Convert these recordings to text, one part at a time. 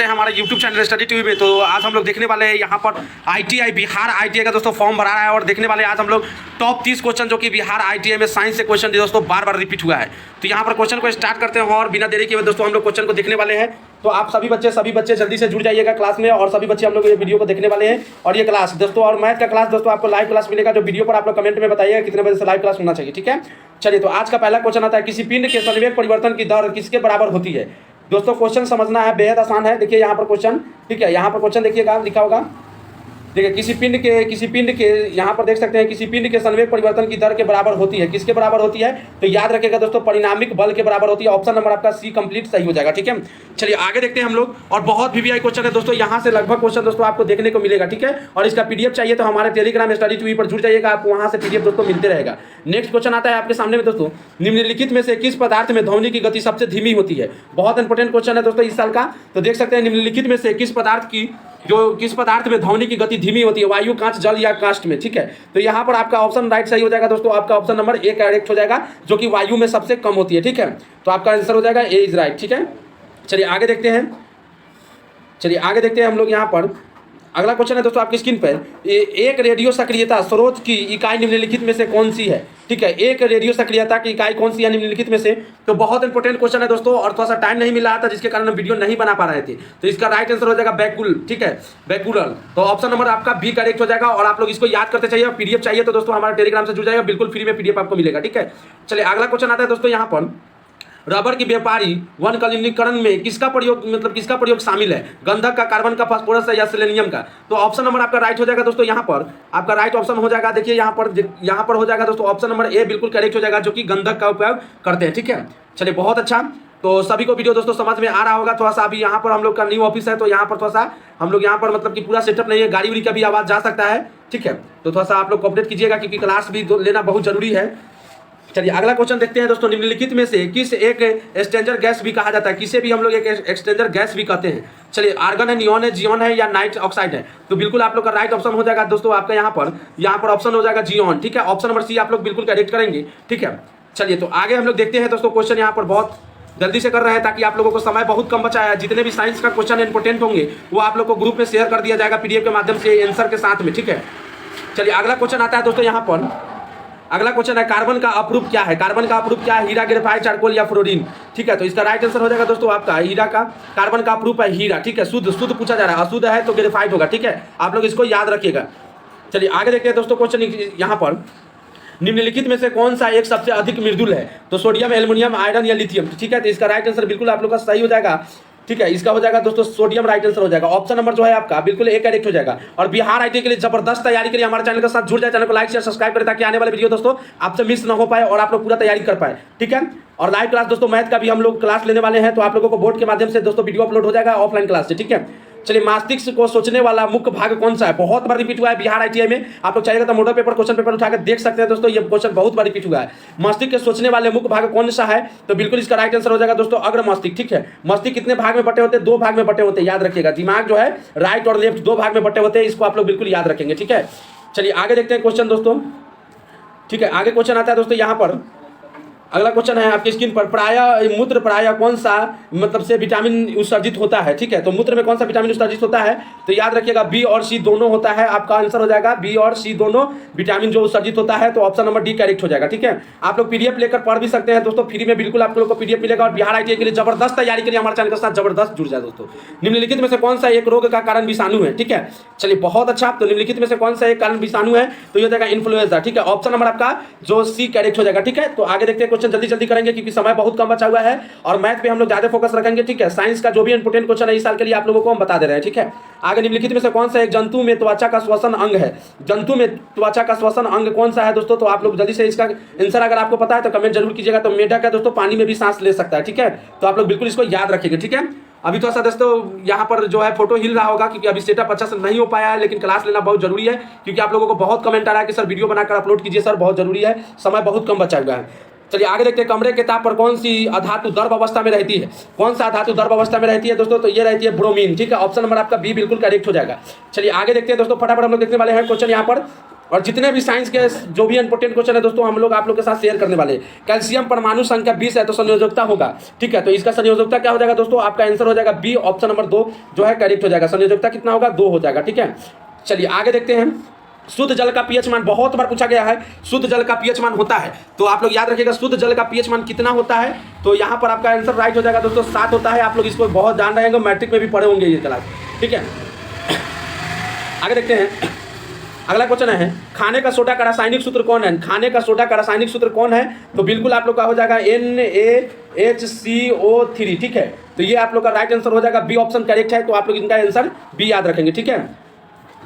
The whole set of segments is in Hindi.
हमारे YouTube चैनल स्टडी टीवी में। तो आज हम लोग देखने वाले हैं यहाँ पर ITI बिहार ITI का दोस्तों फॉर्म भरा रहा है और देखने वाले आज हम लोग टॉप 30 क्वेश्चन जो कि बिहार ITI में साइंस से क्वेश्चन दोस्तों बार बार रिपीट हुआ है। तो यहाँ पर क्वेश्चन को स्टार्ट करते हैं और बिना देरी के दोस्तों हम लोग क्वेश्चन को देखने वाले हैं। तो आप सभी बच्चे जल्दी से जुड़ जाइएगा क्लास में और सभी बच्चे हम लोग ये वीडियो को देखने वाले हैं। और ये क्लास दोस्तों और मैथ का क्लास दोस्तों आपको लाइव क्लास मिलेगा, जो वीडियो पर आप लोग कमेंट में बताइएगा कितने बजे से लाइव क्लास होना चाहिए, ठीक है। चलिए तो आज का पहला क्वेश्चन आता है, किसी पिंड के संवेग परिवर्तन की दर किसके बराबर होती है। दोस्तों क्वेश्चन समझना है, बेहद आसान है। देखिए यहाँ पर क्वेश्चन, ठीक है, यहाँ पर क्वेश्चन देखिएगा लिखा होगा, देखिए किसी पिंड के यहाँ पर देख सकते हैं, किसी पिंड के संवेग परिवर्तन की दर के बराबर होती है, किसके बराबर होती है। तो याद रखिएगा दोस्तों परिणामिक बल के बराबर होती है। ऑप्शन नंबर आपका सी कंप्लीट सही हो जाएगा, ठीक है। चलिए आगे देखते हैं हम लोग। और बहुत VVI क्वेश्चन है दोस्तों, यहाँ से लगभग क्वेश्चन दोस्तों आपको देखने को मिलेगा, ठीक है। और इसका PDF चाहिए तो हमारे टेलीग्राम स्टडी टीवी पर जुड़ जाइएगा, आपको वहाँ से PDF दोस्तों मिलते रहेगा। नेक्स्ट क्वेश्चन आता है आपके सामने में दोस्तों, निम्नलिखित में से किस पदार्थ में ध्वनि की गति सबसे धीमी होती है। बहुत इंपॉर्टेंट क्वेश्चन है दोस्तों इस साल का। तो देख सकते हैं निम्नलिखित में से किस पदार्थ में ध्वनि की गति धीमी होती है, वायु, कांच, जल या काष्ठ में, ठीक है। तो यहाँ पर आपका ऑप्शन राइट सही हो जाएगा दोस्तों, आपका ऑप्शन नंबर ए करेक्ट हो जाएगा, जो कि वायु में सबसे कम होती है, ठीक है। तो आपका आंसर हो जाएगा ए इज राइट, ठीक है। चलिए आगे देखते हैं हम लोग यहाँ पर। अगला क्वेश्चन है दोस्तों आपकी स्क्रीन पर, एक रेडियो सक्रियता स्रोत की इकाई निम्नलिखित में से कौन सी है, ठीक है। एक रेडियो सक्रियता की इकाई कौन सी है निम्नलिखित में से। तो बहुत इंपॉर्टेंट क्वेश्चन है दोस्तों और थोड़ा सा टाइम नहीं मिल रहा था जिसके कारण हम वीडियो नहीं बना पा रहे थे। तो इसका राइट आंसर हो जाएगा बैकुल, ठीक है, बैकुलर। तो ऑप्शन नंबर आपका बी करेक्ट हो जाएगा। और आप लोग इसको याद करते चाहिए। PDF चाहिए तो दोस्तों हमारे टेलीग्राम से जुड़ जाएगा, बिल्कुल फ्री में PDF आपको मिलेगा, ठीक है। चलिए अगला क्वेश्चन आता है दोस्तों यहाँ पर, रबर की व्यापारी वनकलीकरण में किसका प्रयोग शामिल है, गंधक का, कार्बन का, फास्फोरस या सेलेनियम का। तो ऑप्शन नंबर आपका राइट हो जाएगा दोस्तों, यहाँ पर आपका राइट ऑप्शन हो जाएगा। देखिए यहाँ पर हो जाएगा दोस्तों ऑप्शन नंबर ए बिल्कुल करेक्ट हो जाएगा, जो कि गंधक का उपयोग करते हैं, ठीक है। चलिए बहुत अच्छा। तो सभी को वीडियो दोस्तों समझ में आ रहा होगा। थोड़ा सा अभी यहाँ पर हम लोग का न्यू ऑफिस है, तो यहाँ पर थोड़ा सा हम लोग यहाँ पर मतलब कि पूरा सेटअप नहीं है, गाड़ी उड़ी का भी आवाज़ जा सकता है, ठीक है। तो थोड़ा सा आप लोग कोऑपरेट कीजिएगा क्योंकि क्लास भी लेना बहुत जरूरी है। चलिए अगला क्वेश्चन देखते हैं दोस्तों, निम्नलिखित में से किस एक एक्सचेंजर गैस भी कहा जाता है, किसे भी हम लोग एक एक्सचेंजर गैस भी कहते हैं। चलिए आर्गन है, नियॉन है, जियोन है या नाइट ऑक्साइड है। तो बिल्कुल आप लोग का राइट ऑप्शन हो जाएगा दोस्तों आपका यहाँ पर ऑप्शन हो जाएगा जियोन, ठीक है। ऑप्शन नंबर सी आप लोग बिल्कुल करेक्ट करेंगे, ठीक है। चलिए तो आगे हम लोग देखते हैं दोस्तों, क्वेश्चन यहाँ पर बहुत जल्दी से कर रहे हैं ताकि आप लोगों को समय बहुत कम बचा है। जितने भी साइंस का क्वेश्चन इंपोर्टेंट होंगे वो आप लोग को ग्रुप में शेयर कर दिया जाएगा PDF के माध्यम से आंसर के साथ में, ठीक है। चलिए अगला क्वेश्चन आता है दोस्तों यहाँ पर। अगला क्वेश्चन है, कार्बन का अपरूप क्या है। कार्बन का अपरूप क्या है, हीरा, ग्रेफाइट, चारकोल या फ्लोरीन, ठीक है। तो इसका राइट आंसर हो जाएगा दोस्तों आपका हीरा का, कार्बन का अपरूप है हीरा, ठीक है। शुद्ध पूछा जा रहा है, अशुद्ध है तो ग्रेफाइट होगा, ठीक है। आप लोग इसको याद रखिएगा। चलिए आगे देखते हैं दोस्तों क्वेश्चन यहाँ पर, निम्नलिखित में से कौन सा एक सबसे अधिक मृदुल है। तो सोडियम, एल्युमिनियम, आयरन या लिथियम, ठीक है। तो इसका राइट आंसर बिल्कुल आप लोग का सही हो जाएगा, ठीक है। इसका हो जाएगा दोस्तों सोडियम, राइट आंसर हो जाएगा। ऑप्शन नंबर जो है आपका बिल्कुल ए करेक्ट हो जाएगा। और बिहार ITI के लिए जबरदस्त तैयारी के लिए हमारे चैनल के साथ जुड़ जाए, चैनल को लाइक शेयर सब्सक्राइब करें ताकि आने वाले वीडियो दोस्तों आपसे मिस ना हो पाए और आप लोग पूरा तैयारी कर पाए, ठीक है। और लाइव क्लास दोस्तों मैथ का भी हम लोग क्लास लेने वाले हैं, तो आप लोगों को बोर्ड के माध्यम से दोस्तों वीडियो अपलोड हो जाएगा ऑफलाइन क्लास से, ठीक है। चलिए मस्तिष्क को सोचने वाला मुख्य भाग कौन सा है। बहुत बार रिपीट हुआ है बिहार ITI में, आप लोग चाहिएगा तो मॉडल पेपर क्वेश्चन पेपर उठाकर देख सकते हैं दोस्तों, ये क्वेश्चन बहुत बार रिपीट हुआ है। मस्तिष्क के सोचने वाले मुख्य भाग कौन सा है। तो बिल्कुल इसका राइट आंसर हो जाएगा दोस्तों अग्र मस्तिष्क, ठीक है। मस्तिष्क कितने भाग में बटे होते हैं, 2 भाग में बटे होते हैं, याद रखिएगा। दिमाग जो है राइट और लेफ्ट 2 भाग में बटे होते हैं, इसको आप लोग बिल्कुल याद रखेंगे, ठीक है। चलिए आगे देखते हैं क्वेश्चन दोस्तों, ठीक है। आगे क्वेश्चन आता है दोस्तों यहाँ पर, अगला क्वेश्चन है आपकी स्क्रीन पर, मूत्र प्रायः कौन सा मतलब से विटामिन उत्सर्जित होता है, ठीक है। तो मूत्र में कौन सा विटामिन उत्सर्जित होता है। तो याद रखिएगा बी और सी दोनों होता है, आपका आंसर हो जाएगा बी और सी दोनों विटामिन जो उत्सर्जित होता है। तो ऑप्शन नंबर डी करेक्ट हो जाएगा, ठीक है। आप लोग PDF लेकर पढ़ भी सकते हैं दोस्तों, फ्री में बिल्कुल आप लोगों को PDF मिलेगा। और बिहार ITI के लिए जबरदस्त तैयारी के लिए हमारे चैनल के साथ जबरदस्त जुड़ जाए दोस्तों। निम्नलिखित में से कौन सा एक रोग का कारण विषाणु है, ठीक है। चलिए बहुत अच्छा। तो निम्नलिखित में से कौन सा एक कारण विषाणु है, तो ये हो जाएगा इन्फ्लुएंजा, ठीक है। ऑप्शन नंबर आपका जो सी करेक्ट हो जाएगा, ठीक है। तो आगे देखते हैं क्वेश्चन जल्दी करेंगे क्योंकि समय बहुत कम बचा हुआ है और मैथ पे हम लोग ज्यादा फोकस रखेंगे, ठीक है। साइंस का जो भी इंपोर्टेंट क्वेश्चन है इस साल के लिए आप लोगों को हम बता दे रहे हैं, ठीक है। आगे निम्नलिखित में से कौन सा एक जंतु में त्वचा का श्वसन अंग है। जंतु में त्वचा का श्वसन अंग कौन सा है दोस्तों। तो आप लोग जल्दी से इसका आंसर अगर आपको पता है तो कमेंट जरूर कीजिएगा। तो मेढक है दोस्तों, पानी में भी सांस ले सकता है, ठीक है। तो आप लोग बिल्कुल इसको याद रखिएगा, ठीक है। अभी थोड़ा सा दोस्तों यहाँ पर जो है फोटो हिल रहा होगा क्योंकि अभी सेटअप अच्छा से नहीं हो पाया है, लेकिन क्लास लेना बहुत जरूरी है क्योंकि आप लोगों को बहुत कमेंट आ रहा है कि सर वीडियो बनाकर अपलोड कीजिए सर, बहुत जरूरी है, समय बहुत कम बचा हुआ है। चलिए आगे देखते हैं, कमरे के ताप पर कौन सी अधातु द्रव अवस्था में रहती है। कौन सा धातु द्रव अवस्था में रहती है दोस्तों। तो ये रहती है ब्रोमीन, ठीक है। ऑप्शन नंबर आपका बी बिल्कुल करेक्ट हो जाएगा। चलिए आगे देखते हैं दोस्तों, फटाफट हम लोग देखने वाले हैं क्वेश्चन यहाँ पर, और जितने भी साइंस के जो भी इंपॉर्टेंट क्वेश्चन है दोस्तों हम लोग आप लोग के साथ शेयर करने वाले हैं। कैल्शियम परमाणु संख्या 20 है तो संयोजकता होगा, ठीक है। तो इसका संयोजकता क्या हो जाएगा दोस्तों, आपका आंसर हो जाएगा बी, ऑप्शन नंबर 2 जो है करेक्ट हो जाएगा। संयोजकता कितना होगा, 2 हो जाएगा, ठीक है। चलिए आगे देखते हैं। शुद्ध जल का पीएच मान बहुत बार पूछा गया है, शुद्ध जल का पीएच मान होता है, तो आप लोग याद रखिएगा शुद्ध जल का पीएच मान कितना होता है। तो यहाँ पर आपका आंसर राइट हो जाएगा दोस्तों 7 होता है। आप लोग इसको बहुत जान रहे होंगे, मैट्रिक में भी पढ़े होंगे ये क्लास, ठीक है। आगे देखते हैं। अगला क्वेश्चन है खाने का सोडा का रासायनिक सूत्र कौन है। खाने का सोडा का रासायनिक सूत्र कौन है, तो बिल्कुल आप लोग का हो जाएगा NaHCO3, ठीक है। तो ये आप लोग का राइट आंसर हो जाएगा, बी ऑप्शन करेक्ट है। तो आप लोग इनका आंसर बी याद रखेंगे, ठीक है।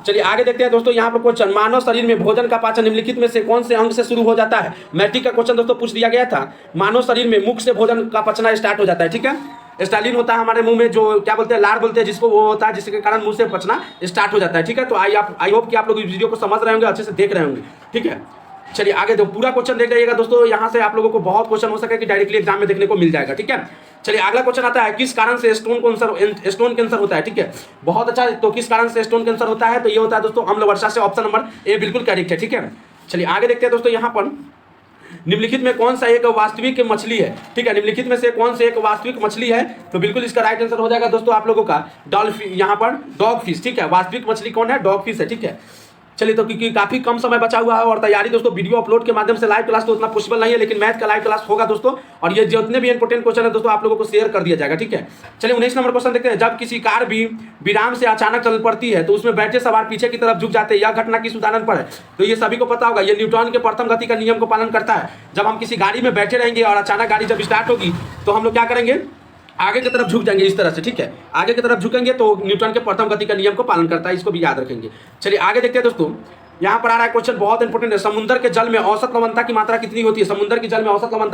चलिए आगे देखते हैं दोस्तों। यहाँ पर क्वेश्चन, मानव शरीर में भोजन का पाचन निम्नलिखित में से कौन से अंग से शुरू हो जाता है। मैट्रिक का क्वेश्चन दोस्तों पूछ दिया गया था। मानव शरीर में मुख से भोजन का पचना स्टार्ट हो जाता है, ठीक है। स्टालिन होता है हमारे मुंह में, जो क्या बोलते हैं लार बोलते हैं जिसको, वो होता है जिसके कारण मुंह से पचना स्टार्ट हो जाता है, ठीक है। तो आई होप कि आप लोग इस वीडियो को समझ रहे होंगे, अच्छे से देख रहे होंगे, ठीक है। चलिए आगे जो पूरा क्वेश्चन देख रहिएगा दोस्तों, यहाँ से आप लोगों को बहुत क्वेश्चन हो सके कि डायरेक्टली एग्जाम में देखने को मिल जाएगा, ठीक है। चलिए अगला क्वेश्चन आता है, किस कारण से स्टोन कैंसर होता है, ठीक है। बहुत अच्छा, तो किस कारण से स्टोन कैंसर होता है, तो ये होता है दोस्तों अम्ल वर्षा से, ऑप्शन नंबर ए बिल्कुल करेक्ट है, ठीक है। चलिए आगे देखते हैं दोस्तों। यहाँ पर निम्नलिखित में कौन सा एक वास्तविक मछली है, ठीक है। निम्नलिखित में से कौन से एक वास्तविक मछली है, तो बिल्कुल इसका राइट आंसर हो जाएगा दोस्तों आप लोगों का डॉल्फिन, यहाँ पर डॉग फिश, ठीक है। वास्तविक मछली कौन है, डॉग फिश है, ठीक है। चलिए तो क्योंकि काफी कम समय बचा हुआ है और तैयारी दोस्तों वीडियो अपलोड के माध्यम से, लाइव क्लास तो उतना पॉसिबल नहीं है, लेकिन मैथ का लाइव क्लास होगा दोस्तों। और ये जितने भी इंपॉर्टेंट क्वेश्चन है दोस्तों आप लोगों को शेयर कर दिया जाएगा, ठीक है। चलिए 19 नंबर क्वेश्चन देखते हैं। जब किसी कार भी विराम से अचानक चल पड़ती है तो उसमें बैठे सवार पीछे की तरफ झुक जाते हैं, यह घटना किस उदाहरण पर है। तो ये सभी को पता होगा, ये न्यूटन के प्रथम गति का नियम को पालन करता है। जब हम किसी गाड़ी में बैठे रहेंगे और अचानक गाड़ी जब स्टार्ट होगी तो हम लोग क्या करेंगे, आगे की तरफ झुक जाएंगे इस तरह से, ठीक है। आगे की तरफ झुकेंगे तो न्यूटन के प्रथम गति का नियम को पालन करता है, इसको भी याद रखेंगे। चलिए आगे देखते हैं दोस्तों। यहाँ पर आ रहा है क्वेश्चन बहुत इंपॉर्टेंट है, समुद्र के जल में औसत लवणता की मात्रा कितनी होती है। समुद्र के जल में औसत लवणता